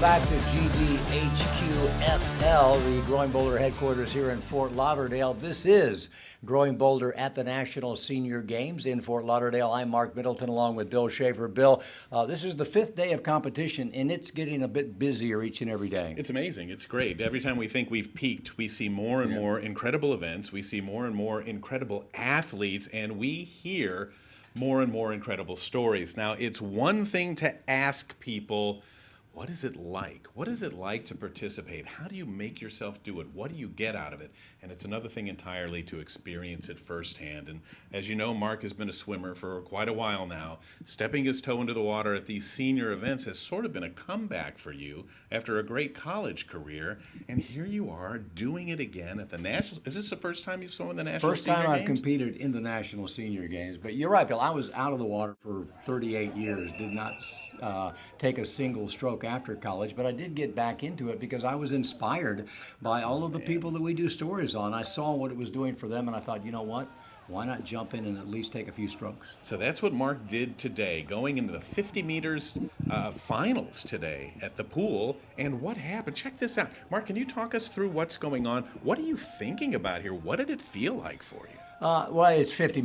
back to GBHQFL, the Growing Boulder headquarters here in Fort Lauderdale. This is Growing Boulder at the National Senior Games in Fort Lauderdale. I'm Marc Middleton along with Bill Schaefer. Bill, this is the 5th day of competition, and it's getting a bit busier each and every day. It's amazing. It's great. Every time we think we've peaked, we see more and more incredible events. We see more and more incredible athletes, and we hear more and more incredible stories. Now, it's one thing to ask people, what is it like? What is it like to participate? How do you make yourself do it? What do you get out of it? And it's another thing entirely to experience it firsthand. And as you know, Marc has been a swimmer for quite a while now. Stepping his toe into the water at these senior events has sort of been a comeback for you after a great college career. And here you are doing it again at the National. Is this the first time you've swum in the National Senior Games? First time I've competed in the National Senior Games. But you're right, Bill. I was out of the water for 38 years. Did not take a single stroke after college, but I did get back into it because I was inspired by all of the people that we do stories on. I saw what it was doing for them, and I thought, you know what? Why not jump in and at least take a few strokes? So that's what Marc did today, going into the 50 meters finals today at the pool. And what happened? Check this out. Marc, can you talk us through what's going on? What are you thinking about here? What did it feel like for you? Well, it's 50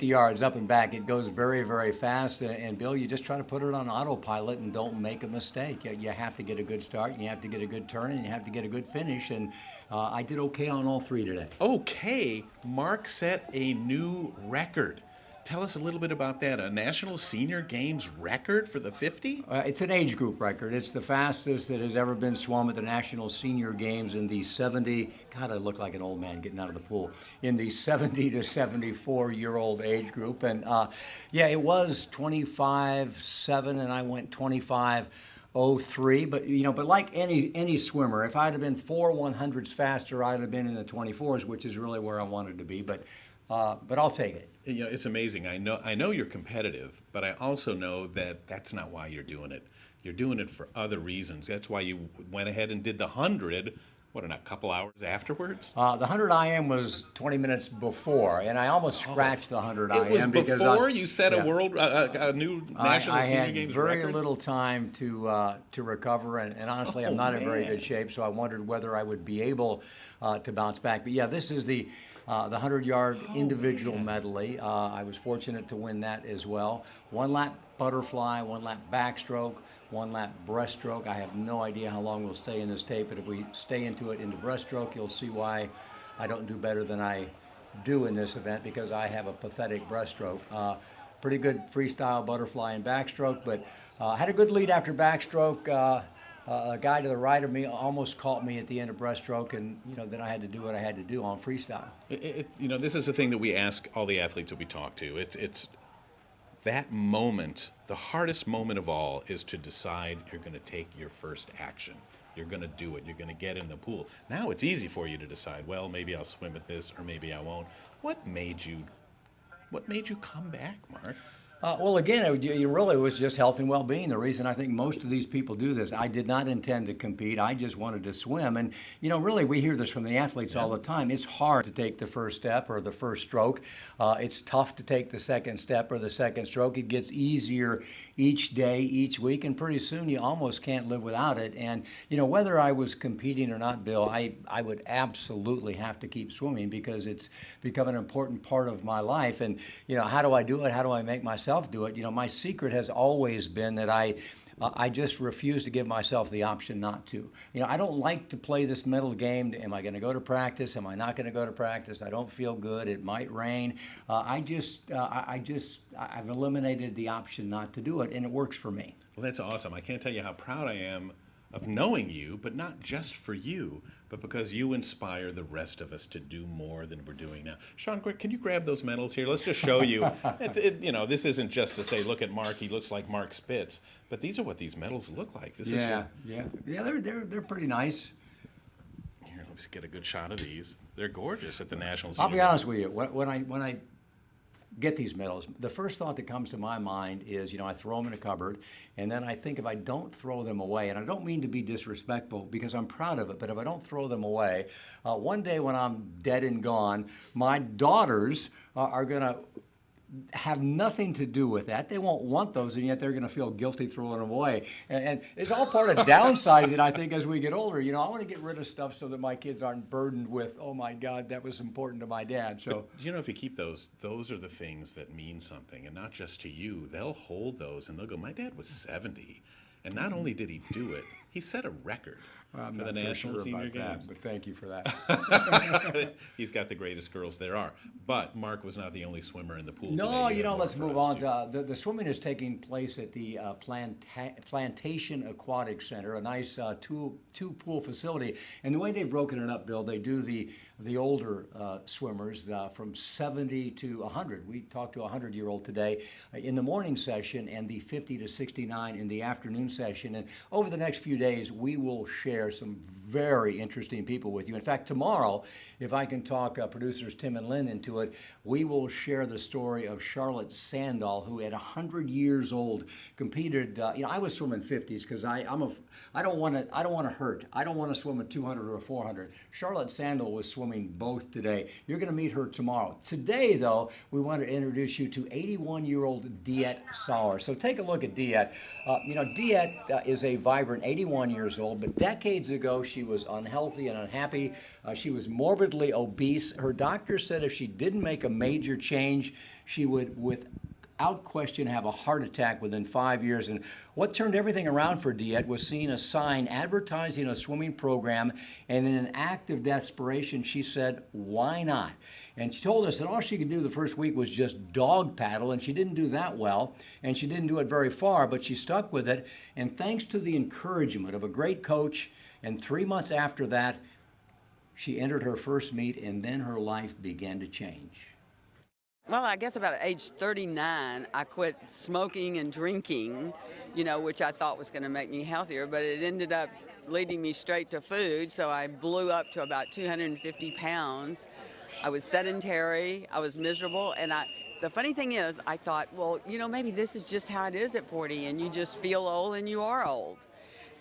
yards up and back. It goes very, very fast. And Bill, you just try to put it on autopilot and don't make a mistake. You have to get a good start, and you have to get a good turn, and you have to get a good finish. And I did okay on all three today. Okay. Marc set a new record. Tell us a little bit about that. A National Senior Games record for the 50? It's an age group record. It's the fastest that has ever been swum at the National Senior Games in the 70, God, I look like an old man getting out of the pool, in the 70 to 74-year-old age group. And yeah, it was 25.7, and I went 25.03. But but like any swimmer, if I'd have been 4 100s faster, I'd have been in the 24s, which is really where I wanted to be. But I'll take it. It's amazing. I know you're competitive, but I also know that that's not why you're doing it. You're doing it for other reasons. That's why you went ahead and did the 100, in a couple hours afterwards? The 100 IM was 20 minutes before, and I almost scratched the 100 IM. It was before you set a new National Senior Games record? I had very little time to recover, and honestly, I'm not in very good shape, so I wondered whether I would be able to bounce back. But yeah, this is the 100-yard individual medley. I was fortunate to win that as well. 1 lap butterfly, 1 lap backstroke, 1 lap breaststroke. I have no idea how long we'll stay in this tape, but if we stay into breaststroke, you'll see why I don't do better than I do in this event, because I have a pathetic breaststroke. Pretty good freestyle butterfly and backstroke, but had a good lead after backstroke. A guy to the right of me almost caught me at the end of breaststroke, and then I had to do what I had to do on freestyle. This is the thing that we ask all the athletes that we talk to. It's that moment, the hardest moment of all, is to decide you're going to take your first action. You're going to do it. You're going to get in the pool. Now it's easy for you to decide, well, maybe I'll swim at this or maybe I won't. What made you come back, Marc? Well, again, it really was just health and well-being. The reason I think most of these people do this, I did not intend to compete. I just wanted to swim. And, really, we hear this from the athletes all the time. It's hard to take the first step or the first stroke. It's tough to take the second step or the second stroke. It gets easier each day, each week, and pretty soon you almost can't live without it. And, whether I was competing or not, Bill, I would absolutely have to keep swimming because it's become an important part of my life. And, how do I do it? How do I make myself do it? My secret has always been that I just refuse to give myself the option not to. I don't like to play this mental game. Am I going to go to practice? Am I not going to go to practice? I don't feel good. It might rain. I've eliminated the option not to do it, and it works for me. Well, that's awesome. I can't tell you how proud I am of knowing you, but not just for you, but because you inspire the rest of us to do more than we're doing now. Sean, can you grab those medals here? Let's just show you. This isn't just to say, look at Marc, he looks like Marc Spitz, but these are what these medals look like. Yeah, they're pretty nice. Here, let's get a good shot of these. They're gorgeous at the National. I'll be honest with you. When I get these medals, the first thought that comes to my mind is, I throw them in a cupboard, and then I think if I don't throw them away, and I don't mean to be disrespectful because I'm proud of it, but if I don't throw them away, one day when I'm dead and gone, my daughters are going to have nothing to do with that. They won't want those, and yet they're going to feel guilty throwing them away. And it's all part of downsizing, I think, as we get older. I want to get rid of stuff so that my kids aren't burdened with, oh my God, that was important to my dad. So, but, if you keep those are the things that mean something, and not just to you. They'll hold those, and they'll go, my dad was 70, and not only did he do it, he set a record. I'm for not the so National sure Senior about Games. that, but thank you for that. He's got the greatest girls there are. But Mark was not the only swimmer in the pool No, today. let's move on. The swimming is taking place at the Plantation Aquatic Center, a nice two-pool facility. And the way they've broken it up, Bill, they do the older swimmers from 70 to 100. We talked to a 100-year-old today in the morning session, and the 50 to 69 in the afternoon session. And over the next few days, we will share some very interesting people with you. In fact, tomorrow, if I can talk producers Tim and Lynn into it, we will share the story of Charlotte Sandahl, who at 100 years old competed. I was swimming 50s because I don't want to hurt. I don't want to swim a 200 or a 400. Charlotte Sandahl was swimming both today. You're going to meet her tomorrow. Today, though, we want to introduce you to 81-year-old DeEtte Sauer. So take a look at DeEtte. DeEtte is a vibrant 81 years old, but decades ago she was unhealthy and unhappy. She was morbidly obese. Her doctor said if she didn't make a major change, she would, without question, have a heart attack within 5 years. And what turned everything around for DeEtte was seeing a sign advertising a swimming program, and in an act of desperation, she said, why not? And she told us that all she could do the first week was just dog paddle, and she didn't do that well, and she didn't do it very far, but she stuck with it. And thanks to the encouragement of a great coach, and 3 months after that, she entered her first meet, and then her life began to change. Well, I guess about age 39, I quit smoking and drinking, which I thought was going to make me healthier, but it ended up leading me straight to food, so I blew up to about 250 pounds. I was sedentary, I was miserable, and the funny thing is, I thought, well, maybe this is just how it is at 40, and you just feel old and you are old.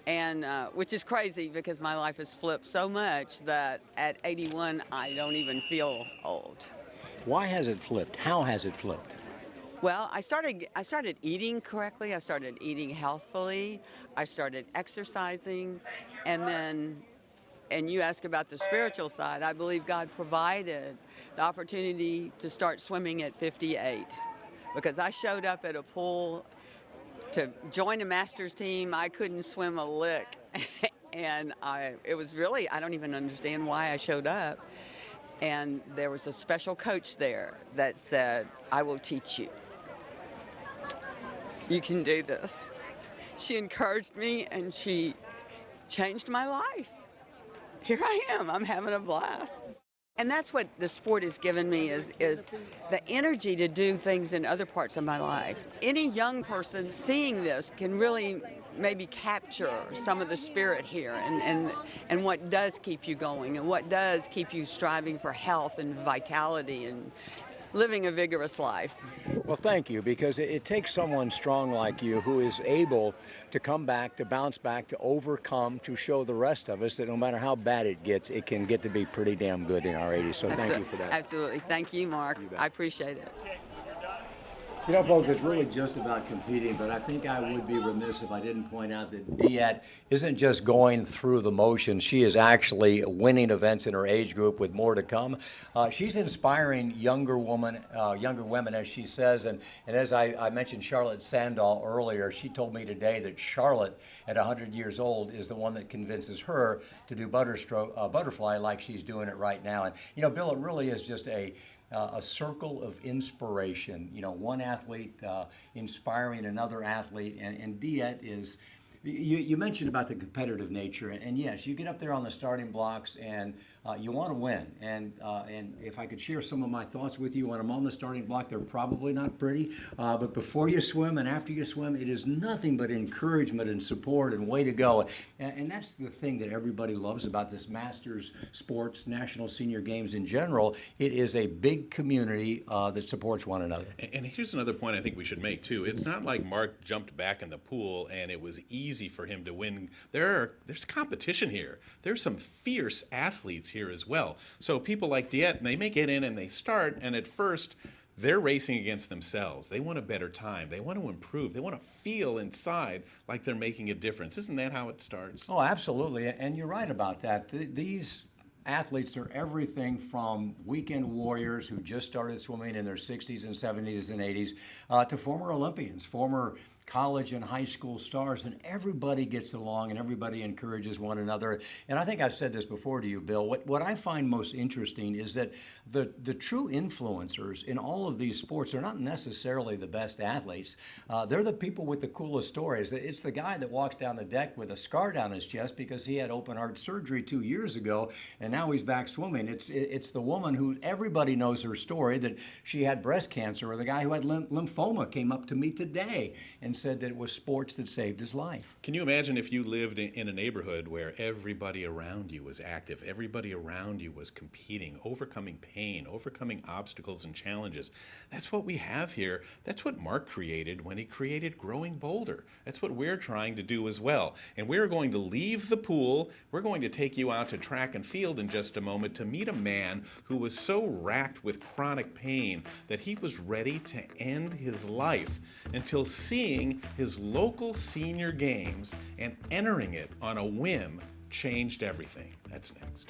And which is crazy because my life has flipped so much that at 81, I don't even feel old. Why has it flipped? How has it flipped? Well, I started eating correctly. I started eating healthfully. I started exercising. And you ask about the spiritual side, I believe God provided the opportunity to start swimming at 58. Because I showed up at a pool to join a master's team. I couldn't swim a lick. And it was really, I don't even understand why I showed up. And there was a special coach there that said, I will teach you. You can do this. She encouraged me and she changed my life. Here I am, I'm having a blast. And that's what the sport has given me is the energy to do things in other parts of my life. Any young person seeing this can really maybe capture some of the spirit here and what does keep you going and what does keep you striving for health and vitality and living a vigorous life. Well, thank you, because it takes someone strong like you who is able to come back, to bounce back, to overcome, to show the rest of us that no matter how bad it gets, it can get to be pretty damn good in our 80s. So thank you for that. Absolutely. Thank you, Mark. I appreciate it. Folks, it's really just about competing, but I think I would be remiss if I didn't point out that DeEtte isn't just going through the motions. She is actually winning events in her age group with more to come. She's inspiring younger women, as she says, and as I mentioned Charlotte Sandahl earlier, she told me today that Charlotte, at 100 years old, is the one that convinces her to do butterfly like she's doing it right now. And, Bill, it really is just a circle of inspiration. One athlete inspiring another athlete, and DeEtte is. You mentioned about the competitive nature, and yes, you get up there on the starting blocks, and you want to win. And if I could share some of my thoughts with you when I'm on the starting block, they're probably not pretty. But before you swim and after you swim, it is nothing but encouragement and support and way to go. And that's the thing that everybody loves about this Masters sports, National Senior Games in general. It is a big community that supports one another. And here's another point I think we should make too. It's not like Mark jumped back in the pool and it was easy for him to win. There's competition here. There's some fierce athletes here as well. So people like DeEtte, they may get in and they start, and at first They're racing against themselves. They want a better time. They want to improve. They want to feel inside like they're making a difference. Isn't that how it starts? Oh, absolutely. And you're right about that. These athletes are everything from weekend warriors who just started swimming in their 60s and 70s and 80s to former Olympians, former college and high school stars, and everybody gets along and everybody encourages one another. And I think I've said this before to you, Bill. What I find most interesting is that the true influencers in all of these sports are not necessarily the best athletes. They're the people with the coolest stories. It's the guy that walks down the deck with a scar down his chest because he had open heart surgery 2 years ago, and now he's back swimming. It's the woman who everybody knows her story, that she had breast cancer, or the guy who had lymphoma came up to me today and said that it was sports that saved his life. Can you imagine if you lived in a neighborhood where everybody around you was active, everybody around you was competing, overcoming pain, overcoming obstacles and challenges? That's what we have here. That's what Marc created when he created Growing Bolder. That's what we're trying to do as well. And we're going to leave the pool. We're going to take you out to track and field in just a moment to meet a man who was so racked with chronic pain that he was ready to end his life until seeing his local senior games and entering it on a whim changed everything. That's next.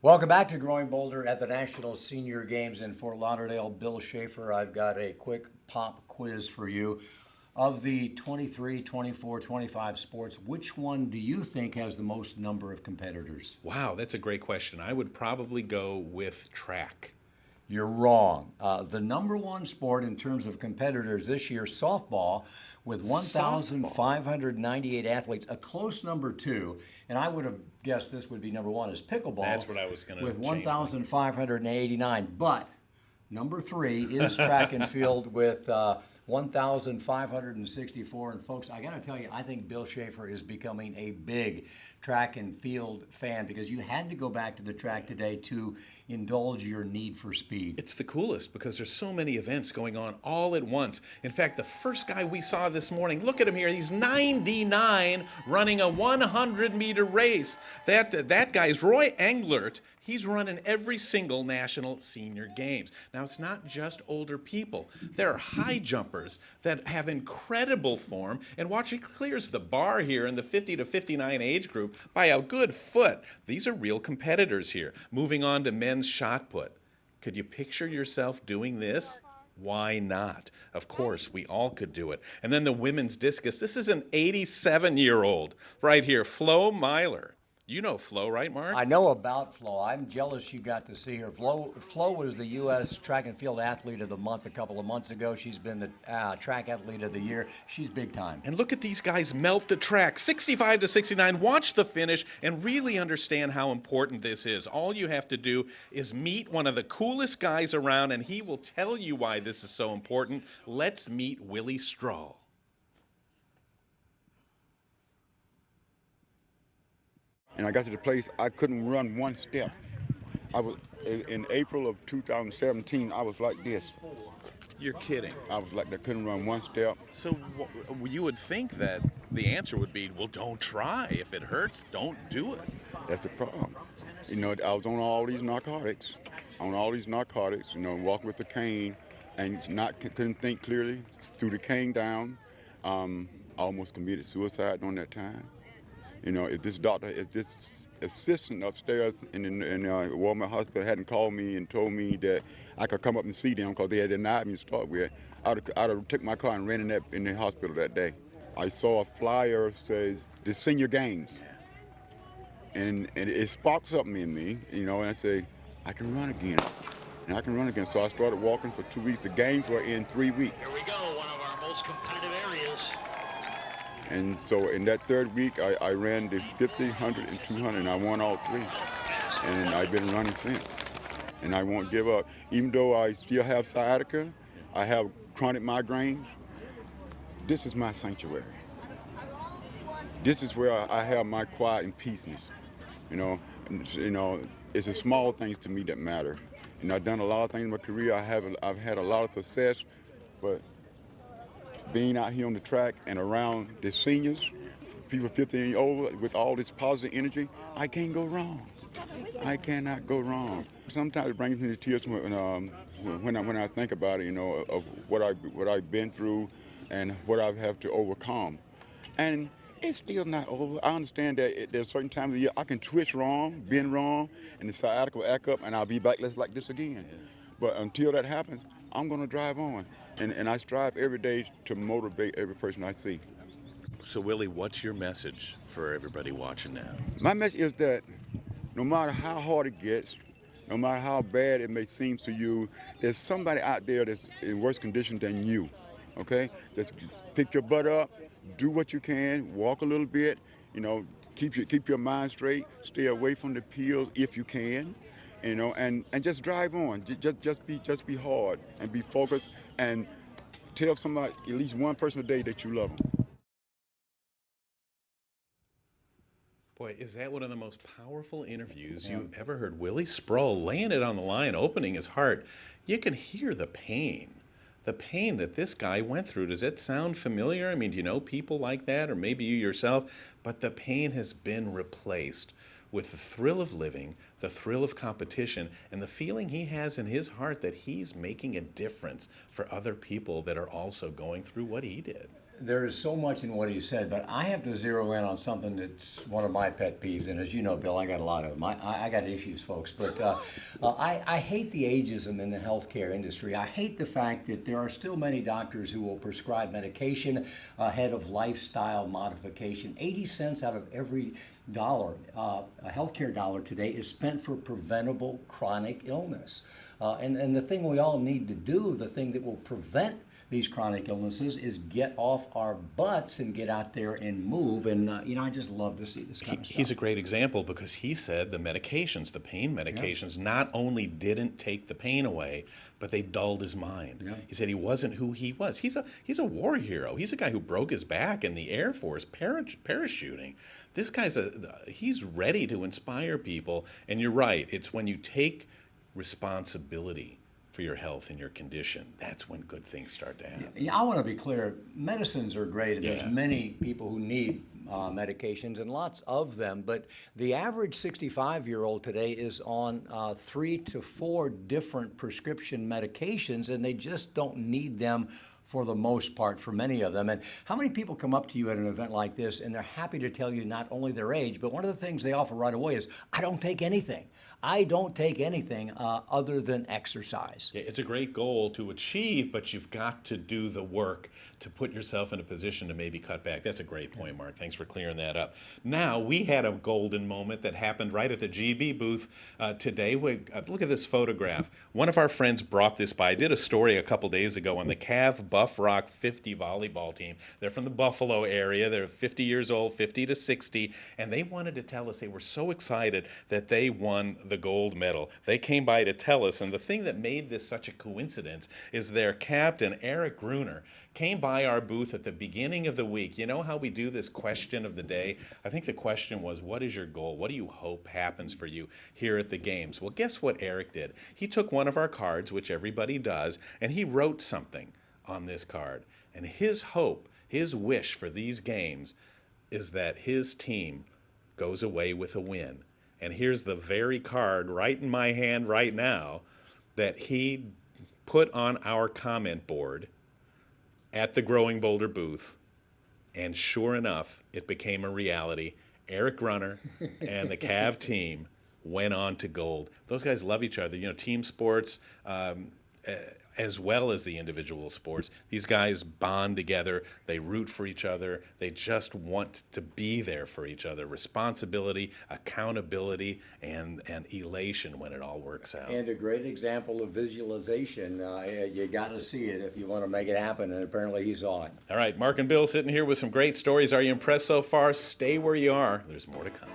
Welcome back to Growing Bolder at the National Senior Games in Fort Lauderdale. Bill Schaefer, I've got a quick pop quiz for you. Of the 23, 24, 25 sports, which one do you think has the most number of competitors? Wow, that's a great question. I would probably go with track. You're wrong. The number one sport in terms of competitors this year, softball, with 1,598 athletes. A close number two, and I would have guessed this would be number one, is pickleball. That's what I was going to with 1,589. But number three is track and field with 1,564. And folks, I got to tell you, I think Bill Schaefer is becoming a big track and field fan because you had to go back to the track today to indulge your need for speed. It's the coolest because there's so many events going on all at once. In fact, the first guy we saw this morning, look at him here, he's 99 running a 100-meter race. That guy's Roy Englert. He's running every single national senior games. Now, it's not just older people. There are high jumpers that have incredible form. And watch, he clears the bar here in the 50 to 59 age group by a good foot. These are real competitors here. Moving on to men's shot put. Could you picture yourself doing this? Why not? Of course, we all could do it. And then the women's discus. This is an 87-year-old right here, Flo Myler. You know Flo, right, Mark? I know about Flo. I'm jealous you got to see her. Flo was the U.S. Track and Field Athlete of the Month a couple of months ago. She's been the Track Athlete of the Year. She's big time. And look at these guys melt the track, 65 to 69. Watch the finish and really understand how important this is. All you have to do is meet one of the coolest guys around, and he will tell you why this is so important. Let's meet Willie Stroll. And I got to the place I couldn't run one step. I was in April of 2017. I was like this. You're kidding. I was like I couldn't run one step. So you would think that the answer would be, well, don't try. If it hurts, don't do it. That's the problem. You know, I was on all these narcotics, you know, walking with the cane, and couldn't think clearly. Threw the cane down. I almost committed suicide during that time. You know, if this assistant upstairs in Walmart Hospital hadn't called me and told me that I could come up and see them because they had denied me to start with, I'd have took my car and ran in the hospital that day. I saw a flyer says the senior games, and it sparked something in me, you know, and I say, I can run again, and I can run again. So I started walking for 2 weeks. The games were in 3 weeks. Here we go, one of our most competitive areas. And so in that third week, I ran the 50, 100, and 200, and I won all three. And I've been running since. And I won't give up. Even though I still have sciatica, I have chronic migraines, this is my sanctuary. This is where I have my quiet and peaceness. You know, it's the small things to me that matter. And I've done a lot of things in my career. I've had a lot of success, but being out here on the track and around the seniors, people 50 and over, with all this positive energy, I can't go wrong. I cannot go wrong. Sometimes it brings me to tears when I think about it, you know, of what I've been through and what I have to overcome. And it's still not over. I understand that there's certain times of the year I can twitch wrong, bend wrong, and the sciatica will act up, and I'll be back like this again. But until that happens, I'm going to drive on. And I strive every day to motivate every person I see. So, Willie, what's your message for everybody watching now? My message is that no matter how hard it gets, no matter how bad it may seem to you, there's somebody out there that's in worse condition than you, okay? Just pick your butt up, do what you can, walk a little bit, you know, keep your mind straight, stay away from the pills if you can. You know, and just drive on. Just be hard and be focused, and tell somebody, at least one person a day, that you love them. Boy, is that one of the most powerful interviews you've ever heard? Willie Sproul laying it on the line, opening his heart. You can hear the pain that this guy went through. Does that sound familiar? I mean, do you know people like that, or maybe you yourself? But the pain has been replaced with the thrill of living, the thrill of competition, and the feeling he has in his heart that he's making a difference for other people that are also going through what he did. There is so much in what he said, but I have to zero in on something that's one of my pet peeves. And as you know, Bill, I got a lot of them. I got issues, folks. But I hate the ageism in the healthcare industry. I hate the fact that there are still many doctors who will prescribe medication ahead of lifestyle modification. 80 cents out of every dollar, a healthcare dollar today, is spent for preventable chronic illness. And the thing we all need to do, the thing that will prevent these chronic illnesses, is get off our butts and get out there and move. And, you know, I just love to see this kind of stuff. He's a great example because he said the medications, the pain medications, not only didn't take the pain away, but they dulled his mind. Yeah. He said he wasn't who he was. He's a war hero. He's a guy who broke his back in the Air Force parachuting. This guy's he's ready to inspire people. And you're right. It's when you take responsibility for your health and your condition, that's when good things start to happen. Yeah, I want to be clear. Medicines are great, and there's many people who need medications, and lots of them. But the average 65-year-old today is on 3 to 4 different prescription medications, and they just don't need them for the most part for many of them. And how many people come up to you at an event like this and they're happy to tell you not only their age, but one of the things they offer right away is, I don't take anything. I don't take anything other than exercise. Yeah, it's a great goal to achieve, but you've got to do the work to put yourself in a position to maybe cut back. That's a great point, Mark. Thanks for clearing that up. Now, we had a golden moment that happened right at the GB booth today. Look at this photograph. One of our friends brought this by. I did a story a couple days ago on the Cav Buff Rock 50 volleyball team. They're from the Buffalo area. They're 50 years old, 50 to 60, and they wanted to tell us they were so excited that they won the gold medal. They came by to tell us, and the thing that made this such a coincidence is their captain, Eric Gruner, came by our booth at the beginning of the week. You know how we do this question of the day? I think the question was, what is your goal? What do you hope happens for you here at the games? Well, guess what Eric did? He took one of our cards, which everybody does, and he wrote something on this card. And his hope, his wish for these games is that his team goes away with a win. And here's the very card right in my hand right now that he put on our comment board at the Growing Boulder booth. And sure enough, it became a reality. Eric Grunner and the Cav team went on to gold. Those guys love each other. You know, team sports, as well as the individual sports. These guys bond together. They root for each other. They just want to be there for each other. Responsibility, accountability, and elation when it all works out. And a great example of visualization. You got to see it if you want to make it happen, and apparently he saw it. All right, Mark and Bill sitting here with some great stories. Are you impressed so far? Stay where you are. There's more to come.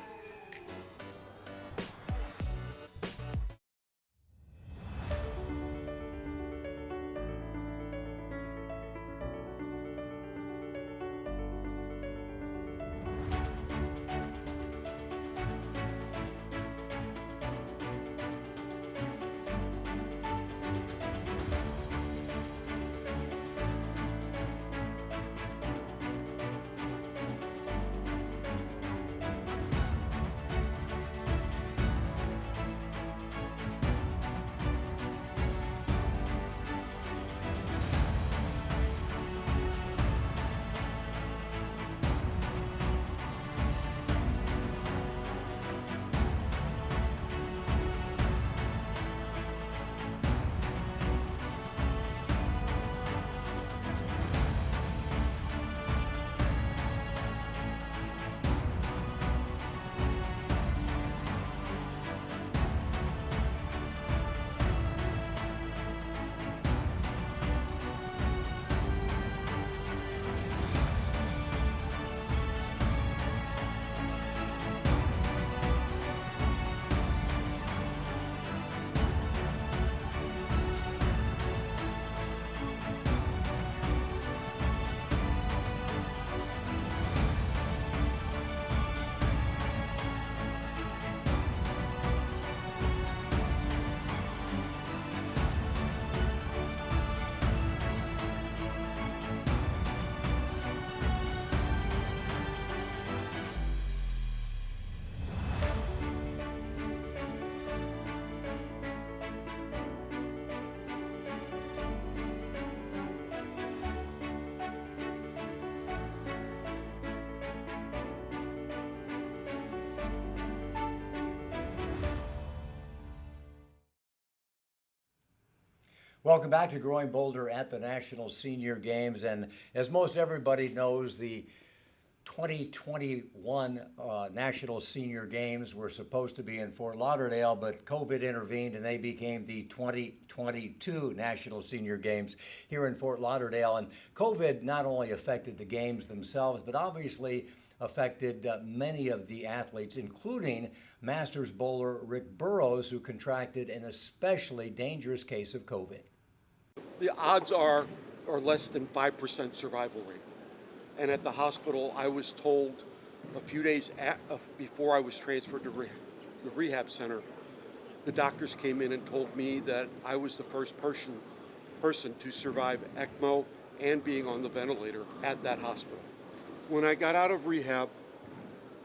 Welcome back to Growing Boulder at the National Senior Games. And as most everybody knows, the 2021 National Senior Games were supposed to be in Fort Lauderdale, but COVID intervened and they became the 2022 National Senior Games here in Fort Lauderdale. And COVID not only affected the games themselves, but obviously affected many of the athletes, including Masters bowler Rick Burrows, who contracted an especially dangerous case of COVID. The odds are less than 5% survival rate. And at the hospital, I was told a few days before I was transferred to the rehab center, the doctors came in and told me that I was the first person to survive ECMO and being on the ventilator at that hospital. When I got out of rehab,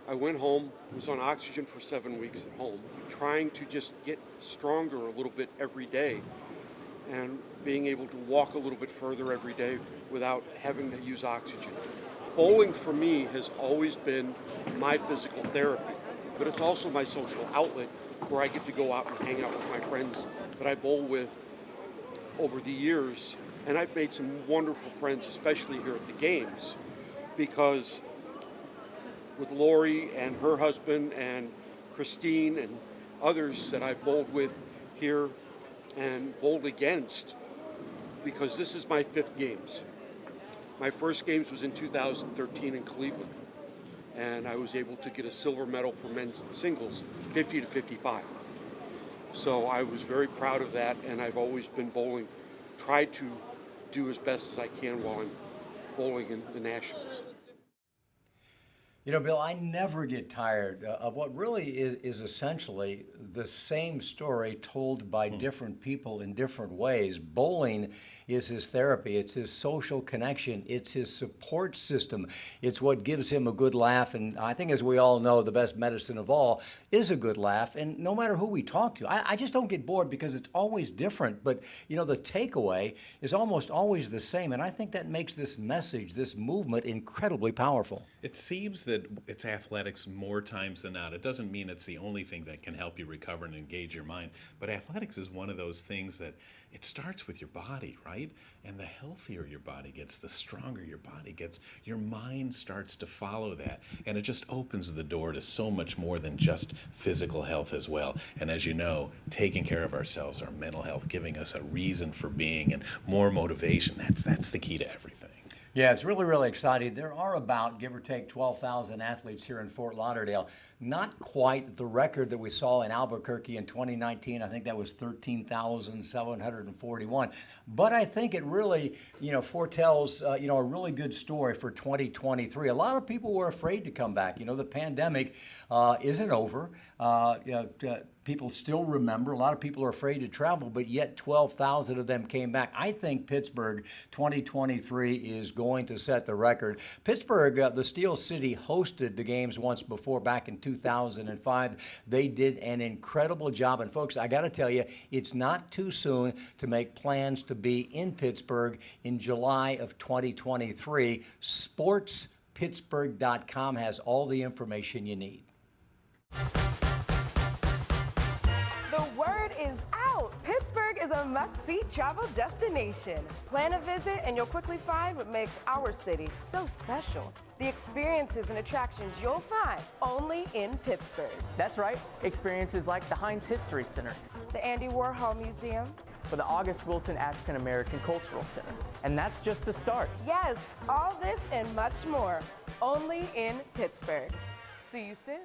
I went home, was on oxygen for 7 weeks at home, trying to just get stronger a little bit every day. And being able to walk a little bit further every day without having to use oxygen. Bowling for me has always been my physical therapy, but it's also my social outlet where I get to go out and hang out with my friends that I bowl with over the years. And I've made some wonderful friends, especially here at the games, because with Lori and her husband and Christine and others that I've bowled with here and bowled against, because this is my 5th games. My first games was in 2013 in Cleveland, and I was able to get a silver medal for men's singles, 50 to 55. So I was very proud of that, and I've always been bowling, tried to do as best as I can while I'm bowling in the Nationals. You know, Bill, I never get tired of what really is essentially the same story told by different people in different ways. Bowling is his therapy. It's his social connection. It's his support system. It's what gives him a good laugh. And I think, as we all know, the best medicine of all is a good laugh. And no matter who we talk to, I just don't get bored because it's always different. But, you know, the takeaway is almost always the same. And I think that makes this message, this movement, incredibly powerful. It seems that it's athletics more times than not. It doesn't mean it's the only thing that can help you recover and engage your mind, but athletics is one of those things that it starts with your body, right? And the healthier your body gets, the stronger your body gets, your mind starts to follow that, and it just opens the door to so much more than just physical health as well. And as you know, taking care of ourselves, our mental health, giving us a reason for being and more motivation, that's the key to everything. Yeah, it's really, really exciting. There are about, give or take, 12,000 athletes here in Fort Lauderdale. Not quite the record that we saw in Albuquerque in 2019. I think that was 13,741. But I think it really, foretells, a really good story for 2023. A lot of people were afraid to come back. You know, the pandemic isn't over. People still remember. A lot of people are afraid to travel, but yet 12,000 of them came back. I think Pittsburgh 2023 is going to set the record. Pittsburgh, the Steel City, hosted the games once before back in 2005. They did an incredible job. And folks, I got to tell you, it's not too soon to make plans to be in Pittsburgh in July of 2023. SportsPittsburgh.com has all the information you need. The word is out. Pittsburgh is a must-see travel destination. Plan a visit and you'll quickly find what makes our city so special. The experiences and attractions you'll find only in Pittsburgh. That's right. Experiences like the Heinz History Center, The Andy Warhol Museum, or the August Wilson African American Cultural Center. And that's just a start. yes, all this and much more, only in Pittsburgh. See you soon.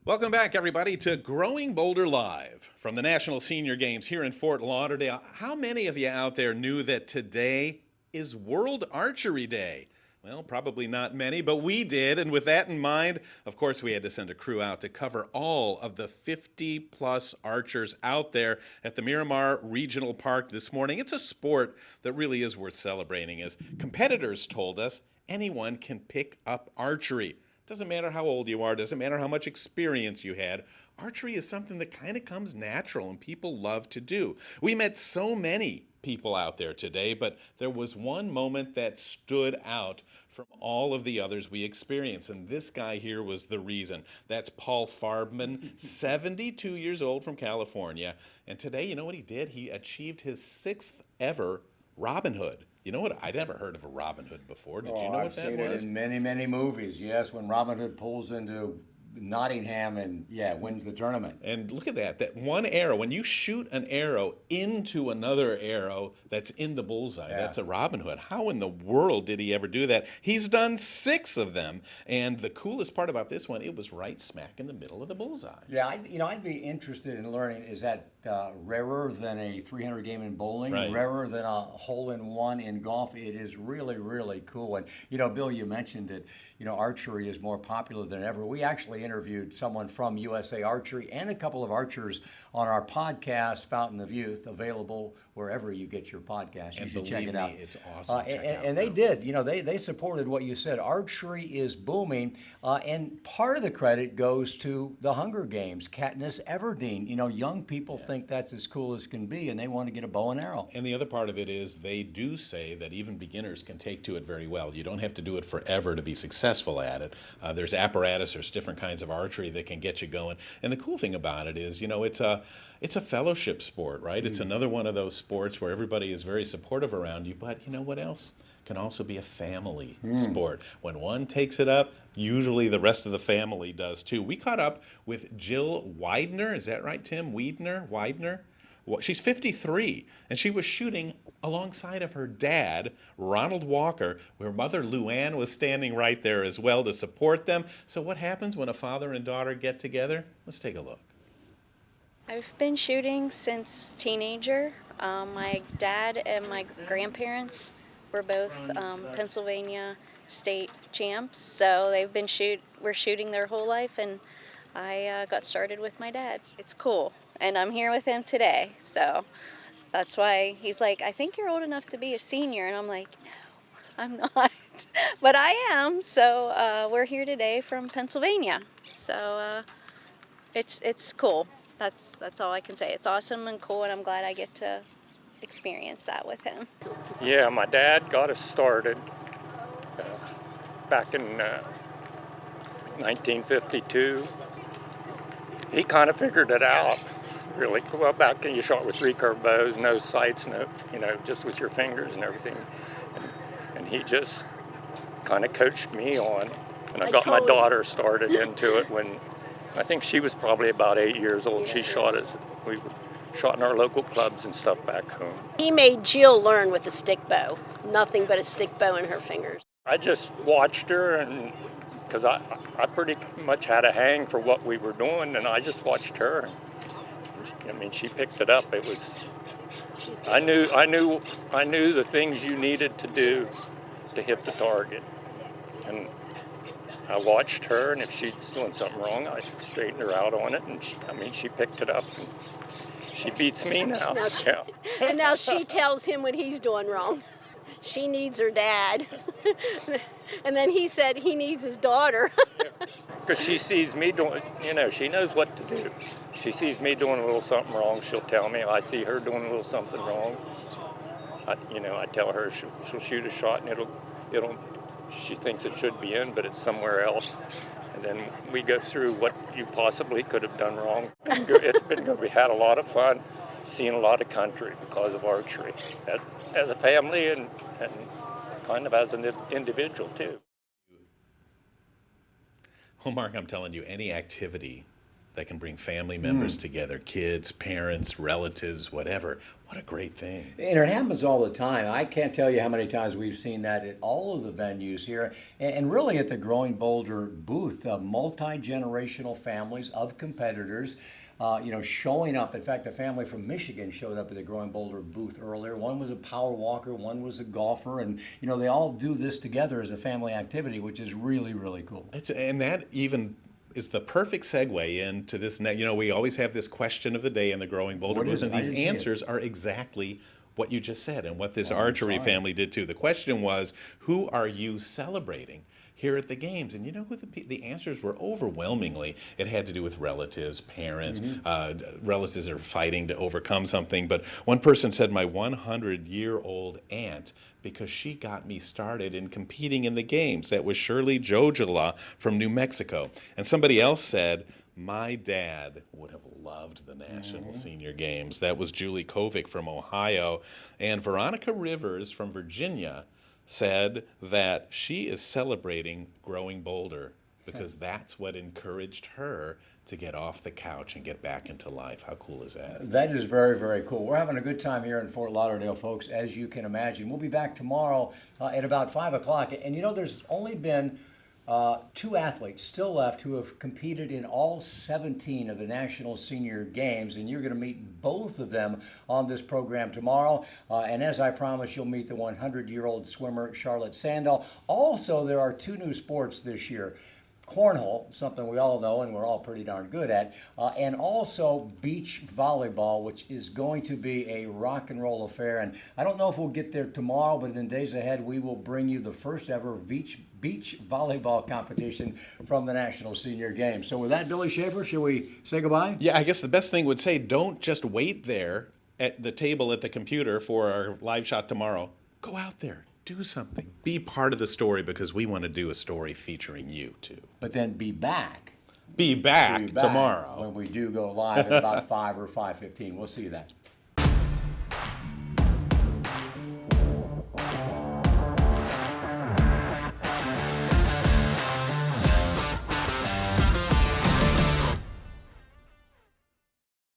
Welcome back, everybody, to Growing Bolder Live from the National Senior Games here in Fort Lauderdale. How many of you out there knew that today is World Archery Day? Well, probably not many, but we did. And with that in mind, of course, we had to send a crew out to cover all of the 50-plus archers out there at the Miramar Regional Park this morning. It's a sport that really is worth celebrating. As competitors told us, anyone can pick up archery. Doesn't matter how old you are, doesn't matter how much experience you had. Archery is something that kind of comes natural and people love to do. We met so many people out there today, but there was one moment that stood out from all of the others we experienced, and this guy here was the reason. That's Paul Farbman, 72 years old from California, and today, you know what he did? He achieved his 6th ever Robin Hood. You know what? I'd never heard of a Robin Hood before. Did you know what that was? I've seen it in many, many movies. Yes, when Robin Hood pulls into Nottingham and, wins the tournament. And look at that. That one arrow, when you shoot an arrow into another arrow that's in the bullseye, that's a Robin Hood. How in the world did he ever do that? He's done 6 of them. And the coolest part about this one, it was right smack in the middle of the bullseye. Yeah, I'd be interested in learning, is that rarer than a 300 game in bowling, rarer than a hole-in-one in golf? It is really, really cool. And, Bill, you mentioned that, archery is more popular than ever. We actually interviewed someone from USA Archery and a couple of archers on our podcast, Fountain of Youth, available wherever you get your podcast. You should check it out. It's awesome. And they did. They supported what you said. Archery is booming, and part of the credit goes to the Hunger Games. Katniss Everdeen. Young people think that's as cool as can be, and they want to get a bow and arrow. And the other part of it is they do say that even beginners can take to it very well. You don't have to do it forever to be successful at it. There's apparatus, there's different kinds of archery that can get you going. And the cool thing about it is, it's a fellowship sport, right? It's another one of those sports where everybody is very supportive around you, but you know what else? Can also be a family sport. When one takes it up, usually the rest of the family does too. We caught up with Jill Widener. Is that right, Tim? Widener? Well, she's 53, and she was shooting alongside of her dad, Ronald Walker, where mother Luann was standing right there as well to support them. So what happens when a father and daughter get together? Let's take a look. I've been shooting since teenager. My dad and my grandparents were both Pennsylvania state champs, so they've been shooting their whole life, and I got started with my dad. It's cool, and I'm here with him today, so that's why he's like, I think you're old enough to be a senior, and I'm like, no, I'm not, but I am. So we're here today from Pennsylvania, so it's cool. That's all I can say. It's awesome and cool, and I'm glad I get to experience that with him. Yeah, my dad got us started back in 1952. He kind of figured it out really well. Back then you shot with recurve bows, no sights, just with your fingers and everything. And he just kind of coached me on. And I got my daughter started into it when I think she was probably about 8 years old. She shot we shot in our local clubs and stuff back home. He made Jill learn with a stick bow. Nothing but a stick bow in her fingers. I just watched her, and because I pretty much had a hang for what we were doing, and I just watched her. She picked it up. It was, I knew the things you needed to do to hit the target, and I watched her, and if she's doing something wrong, I straightened her out on it, and she picked it up, and she beats me now. And now she tells him what he's doing wrong. She needs her dad. And then he said he needs his daughter. Because she sees me doing, she knows what to do. She sees me doing a little something wrong, she'll tell me. I see her doing a little something wrong. I tell her she'll shoot a shot, and she thinks it should be in, but it's somewhere else. And then we go through what you possibly could have done wrong. It's been good. We had a lot of fun, seeing a lot of country because of archery, as a family and kind of as an individual too. Well, Mark, I'm telling you, any activity that can bring family members together, kids, parents, relatives, whatever. What a great thing. And it happens all the time. I can't tell you how many times we've seen that at all of the venues here, and really at the Growing Boulder booth, multi-generational families of competitors, showing up. In fact, a family from Michigan showed up at the Growing Boulder booth earlier. One was a power walker, one was a golfer, and they all do this together as a family activity, which is really, really cool. And that even is the perfect segue into this. We always have this question of the day in the Growing Boulder booth, and these answers are exactly what you just said and what this archery family did too. The question was, who are you celebrating here at the games? And you know who the answers were? Overwhelmingly, it had to do with relatives, parents, relatives that are fighting to overcome something. But one person said, my 100-year-old aunt, because she got me started in competing in the games. That was Shirley Jojala from New Mexico. And somebody else said, my dad would have loved the National Senior Games. That was Julie Kovic from Ohio. And Veronica Rivers from Virginia said that she is celebrating Growing Boulder because that's what encouraged her to get off the couch and get back into life. How cool is that? That is very, very cool. We're having a good time here in Fort Lauderdale, folks, as you can imagine. We'll be back tomorrow at about 5 o'clock. And there's only been 2 athletes still left who have competed in all 17 of the National Senior Games, and you're going to meet both of them on this program tomorrow. And as I promised, you'll meet the 100-year-old swimmer, Charlotte Sandall. Also, there are 2 new sports this year. Cornhole, something we all know and we're all pretty darn good at, and also beach volleyball, which is going to be a rock and roll affair. And I don't know if we'll get there tomorrow, but in days ahead, we will bring you the first ever beach volleyball competition from the National Senior Games. So with that, Billy Schaefer, should we say goodbye? Yeah, I guess the best thing would say, don't just wait there at the table at the computer for our live shot tomorrow. Go out there. Do something. Be part of the story, because we want to do a story featuring you too. But then be back. Be back tomorrow when we do go live at about 5 or 5:15. We'll see you then.